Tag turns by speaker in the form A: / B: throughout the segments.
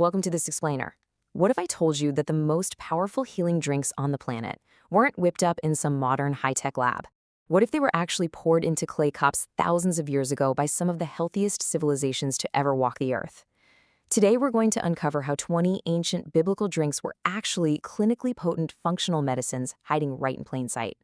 A: welcome to this explainer. What if I told you that the most powerful healing drinks on the planet weren't whipped up in some modern high-tech lab? What if they were actually poured into clay cups thousands of years ago by some of the healthiest civilizations to ever walk the earth? Today, we're going to uncover how 20 ancient biblical drinks were actually clinically potent functional medicines hiding right in plain sight.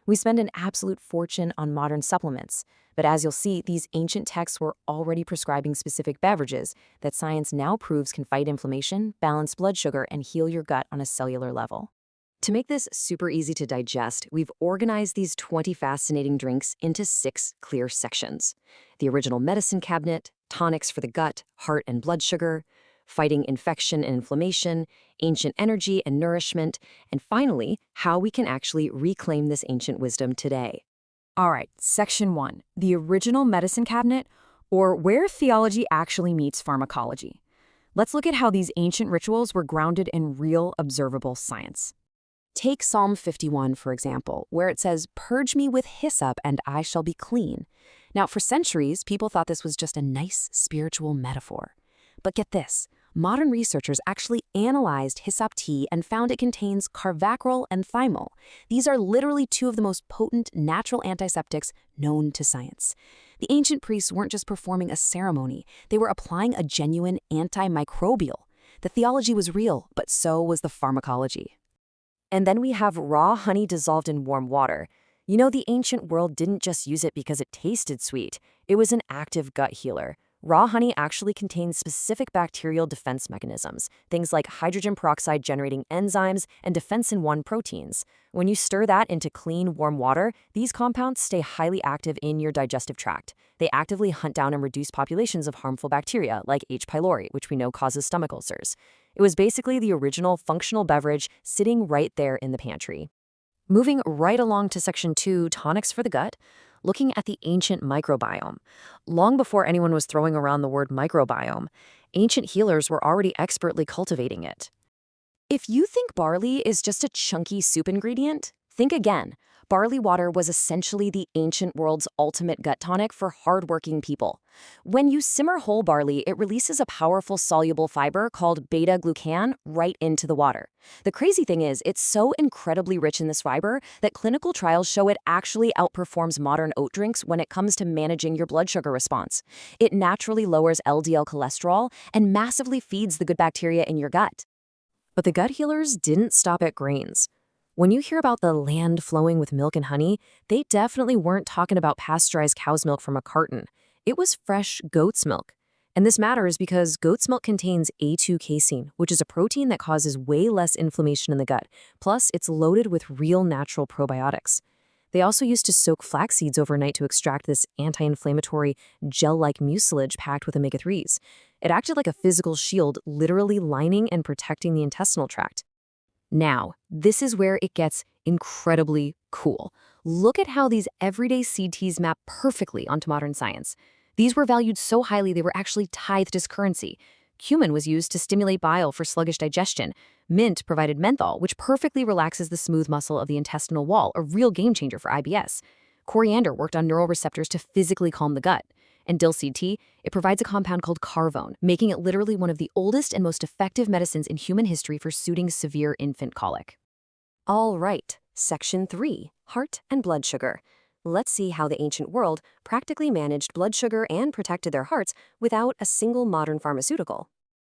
A: We spend an absolute fortune on modern supplements, but as you'll see, these ancient texts were already prescribing specific beverages that science now proves can fight inflammation, balance blood sugar, and heal your gut on a cellular level. To make this super easy to digest, we've organized these 20 fascinating drinks into 6 clear sections: the original medicine cabinet, tonics for the gut, heart, and blood sugar, fighting infection and inflammation, ancient energy and nourishment, and finally, how we can actually reclaim this ancient wisdom today.
B: All right, Section 1, the original medicine cabinet, or where theology actually meets pharmacology. Let's look at how these ancient rituals were grounded in real, observable science. Take Psalm 51, for example, where it says, "Purge me with hyssop and I shall be clean." Now, for centuries, people thought this was just a nice spiritual metaphor. But get this. Modern researchers actually analyzed hyssop tea and found it contains carvacrol and thymol. These are literally 2 of the most potent natural antiseptics known to science. The ancient priests weren't just performing a ceremony, they were applying a genuine antimicrobial. The theology was real, but so was the pharmacology. And then we have raw honey dissolved in warm water. You know, the ancient world didn't just use it because it tasted sweet. It was an active gut healer. Raw honey actually contains specific bacterial defense mechanisms, things like hydrogen peroxide generating enzymes and defensin 1 proteins. When you stir that into clean, warm water, these compounds stay highly active in your digestive tract. They actively hunt down and reduce populations of harmful bacteria like H. pylori, which we know causes stomach ulcers. It was basically the original functional beverage sitting right there in the pantry. Moving right along to Section 2, tonics for the gut, looking at the ancient microbiome. Long before anyone was throwing around the word microbiome, ancient healers were already expertly cultivating it. If you think barley is just a chunky soup ingredient, think again. Barley water was essentially the ancient world's ultimate gut tonic for hardworking people. When you simmer whole barley, it releases a powerful soluble fiber called beta-glucan right into the water. The crazy thing is, it's so incredibly rich in this fiber that clinical trials show it actually outperforms modern oat drinks when it comes to managing your blood sugar response. It naturally lowers LDL cholesterol and massively feeds the good bacteria in your gut. But the gut healers didn't stop at grains. When you hear about the land flowing with milk and honey, they definitely weren't talking about pasteurized cow's milk from a carton. It was fresh goat's milk. And this matters because goat's milk contains A2 casein, which is a protein that causes way less inflammation in the gut. Plus, it's loaded with real natural probiotics. They also used to soak flax seeds overnight to extract this anti-inflammatory, gel-like mucilage packed with omega-3s. It acted like a physical shield, literally lining and protecting the intestinal tract. Now, this is where it gets incredibly cool. Look at how these everyday seed teas map perfectly onto modern science. These were valued so highly they were actually tithed as currency. Cumin was used to stimulate bile for sluggish digestion. Mint provided menthol, which perfectly relaxes the smooth muscle of the intestinal wall, a real game changer for IBS. Coriander worked on neural receptors to physically calm the gut. And dill seed tea, it provides a compound called carvone, making it literally one of the oldest and most effective medicines in human history for soothing severe infant colic. All right, Section 3, heart and blood sugar. Let's see how the ancient world practically managed blood sugar and protected their hearts without a single modern pharmaceutical.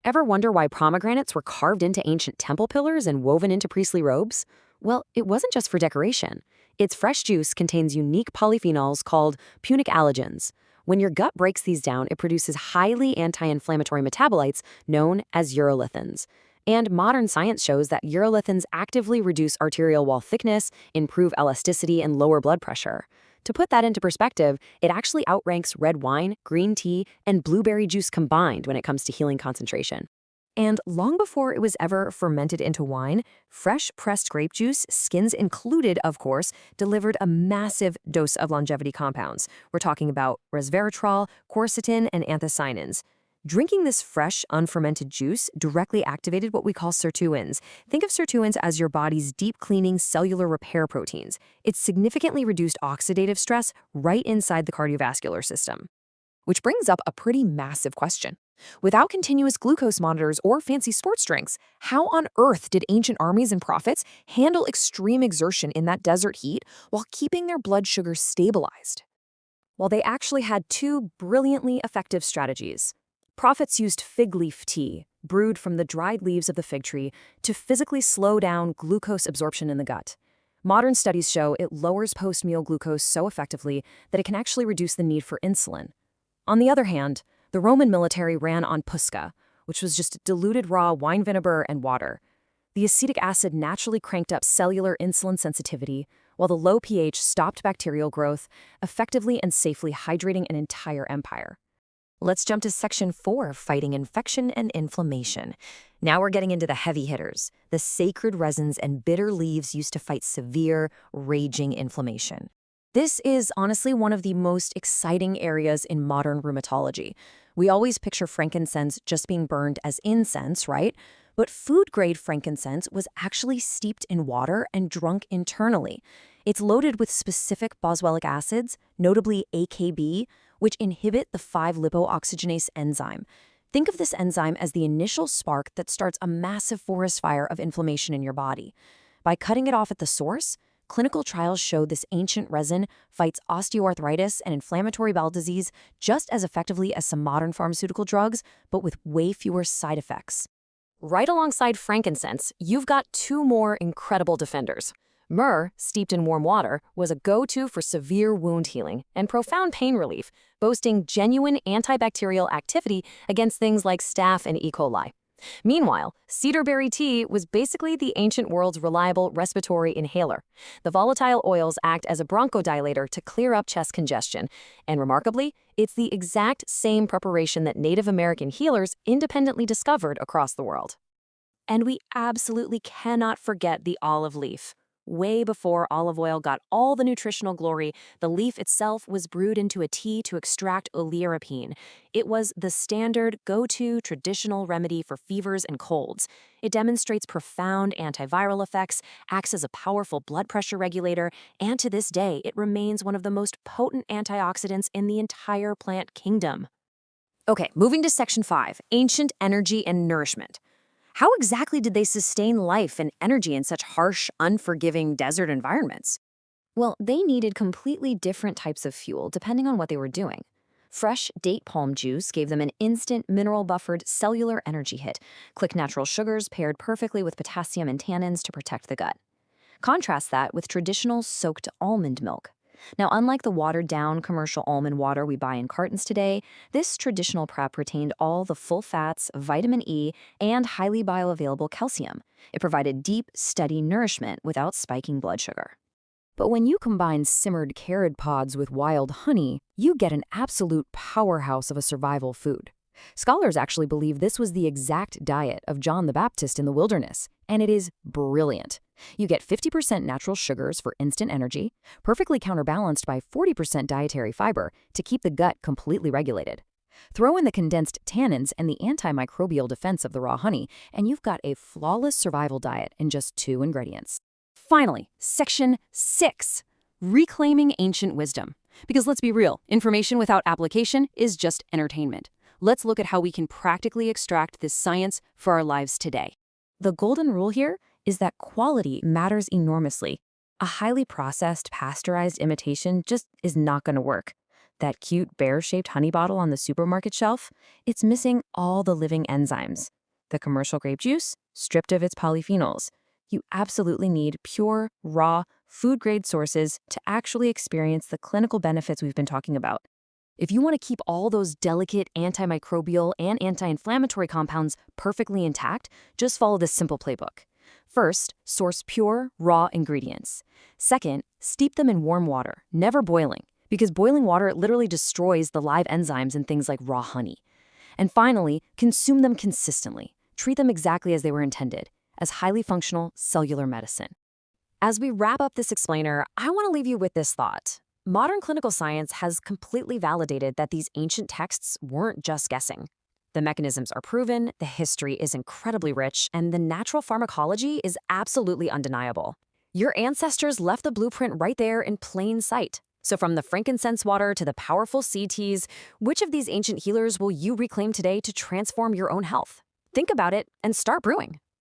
B: Ever wonder why pomegranates were carved into ancient temple pillars and woven into priestly robes? Well, it wasn't just for decoration. Its fresh juice contains unique polyphenols called punic allergens. When your gut breaks these down, it produces highly anti-inflammatory metabolites known as urolithins. And modern science shows that urolithins actively reduce arterial wall thickness, improve elasticity, and lower blood pressure. To put that into perspective, it actually outranks red wine, green tea, and blueberry juice combined when it comes to healing concentration. And long before it was ever fermented into wine, fresh pressed grape juice, skins included, of course, delivered a massive dose of longevity compounds. We're talking about resveratrol, quercetin, and anthocyanins. Drinking this fresh, unfermented juice directly activated what we call sirtuins. Think of sirtuins as your body's deep-cleaning cellular repair proteins. It significantly reduced oxidative stress right inside the cardiovascular system. Which brings up a pretty massive question.
A: Without continuous glucose monitors or fancy sports drinks, how on earth did ancient armies and prophets handle extreme exertion in that desert heat while keeping their blood sugar stabilized? Well, they actually had two brilliantly effective strategies. Prophets used fig leaf tea, brewed from the dried leaves of the fig tree, to physically slow down glucose absorption in the gut. Modern studies show it lowers post-meal glucose so effectively that it can actually reduce the need for insulin. On the other hand, the Roman military ran on pusca, which was just diluted raw wine vinegar and water. The acetic acid naturally cranked up cellular insulin sensitivity, while the low pH stopped bacterial growth, effectively and safely hydrating an entire empire. Let's jump to Section 4, fighting infection and inflammation. Now we're getting into the heavy hitters, the sacred resins and bitter leaves used to fight severe, raging inflammation. This is honestly one of the most exciting areas in modern rheumatology. We always picture frankincense just being burned as incense, right? But food-grade frankincense was actually steeped in water and drunk internally. It's loaded with specific boswellic acids, notably AKB, which inhibit the 5-lipooxygenase enzyme. Think of this enzyme as the initial spark that starts a massive forest fire of inflammation in your body. By cutting it off at the source, clinical trials show this ancient resin fights osteoarthritis and inflammatory bowel disease just as effectively as some modern pharmaceutical drugs, but with way fewer side effects. Right alongside frankincense, you've got two more incredible defenders. Myrrh, steeped in warm water, was a go-to for severe wound healing and profound pain relief, boasting genuine antibacterial activity against things like staph and E. coli. Meanwhile, cedarberry tea was basically the ancient world's reliable respiratory inhaler. The volatile oils act as a bronchodilator to clear up chest congestion, and remarkably, it's the exact same preparation that Native American healers independently discovered across the world. And we absolutely cannot forget the olive leaf. Way before olive oil got all the nutritional glory, the leaf itself was brewed into a tea to extract olearipine. It was the standard, go-to traditional remedy for fevers and colds. It demonstrates profound antiviral effects, acts as a powerful blood pressure regulator, and to this day, it remains one of the most potent antioxidants in the entire plant kingdom. Okay, moving to Section 5, ancient energy and nourishment. How exactly did they sustain life and energy in such harsh, unforgiving desert environments? Well, they needed completely different types of fuel depending on what they were doing. Fresh date palm juice gave them an instant mineral-buffered cellular energy hit. Click natural sugars paired perfectly with potassium and tannins to protect the gut. Contrast that with traditional soaked almond milk. Now, unlike the watered-down commercial almond water we buy in cartons today, this traditional prep retained all the full fats, vitamin E, and highly bioavailable calcium. It provided deep, steady nourishment without spiking blood sugar. But when you combine simmered carrot pods with wild honey, you get an absolute powerhouse of a survival food. Scholars actually believe this was the exact diet of John the Baptist in the wilderness, and it is brilliant. You get 50% natural sugars for instant energy, perfectly counterbalanced by 40% dietary fiber to keep the gut completely regulated. Throw in the condensed tannins and the antimicrobial defense of the raw honey, and you've got a flawless survival diet in just 2 ingredients. Finally, Section 6, reclaiming ancient wisdom. Because let's be real, information without application is just entertainment. Let's look at how we can practically extract this science for our lives today. The golden rule here is that quality matters enormously. A highly processed, pasteurized imitation just is not going to work. That cute bear-shaped honey bottle on the supermarket shelf, it's missing all the living enzymes. The commercial grape juice, stripped of its polyphenols. You absolutely need pure, raw, food-grade sources to actually experience the clinical benefits we've been talking about. If you want to keep all those delicate antimicrobial and anti-inflammatory compounds perfectly intact, just follow this simple playbook. First, source pure, raw ingredients. Second, steep them in warm water, never boiling, because boiling water literally destroys the live enzymes in things like raw honey. And finally, consume them consistently. Treat them exactly as they were intended, as highly functional cellular medicine. As we wrap up this explainer, I want to leave you with this thought. Modern clinical science has completely validated that these ancient texts weren't just guessing. The mechanisms are proven, the history is incredibly rich, and the natural pharmacology is absolutely undeniable. Your ancestors left the blueprint right there in plain sight. So from the frankincense water to the powerful sea teas, which of these ancient healers will you reclaim today to transform your own health? Think about it and start brewing.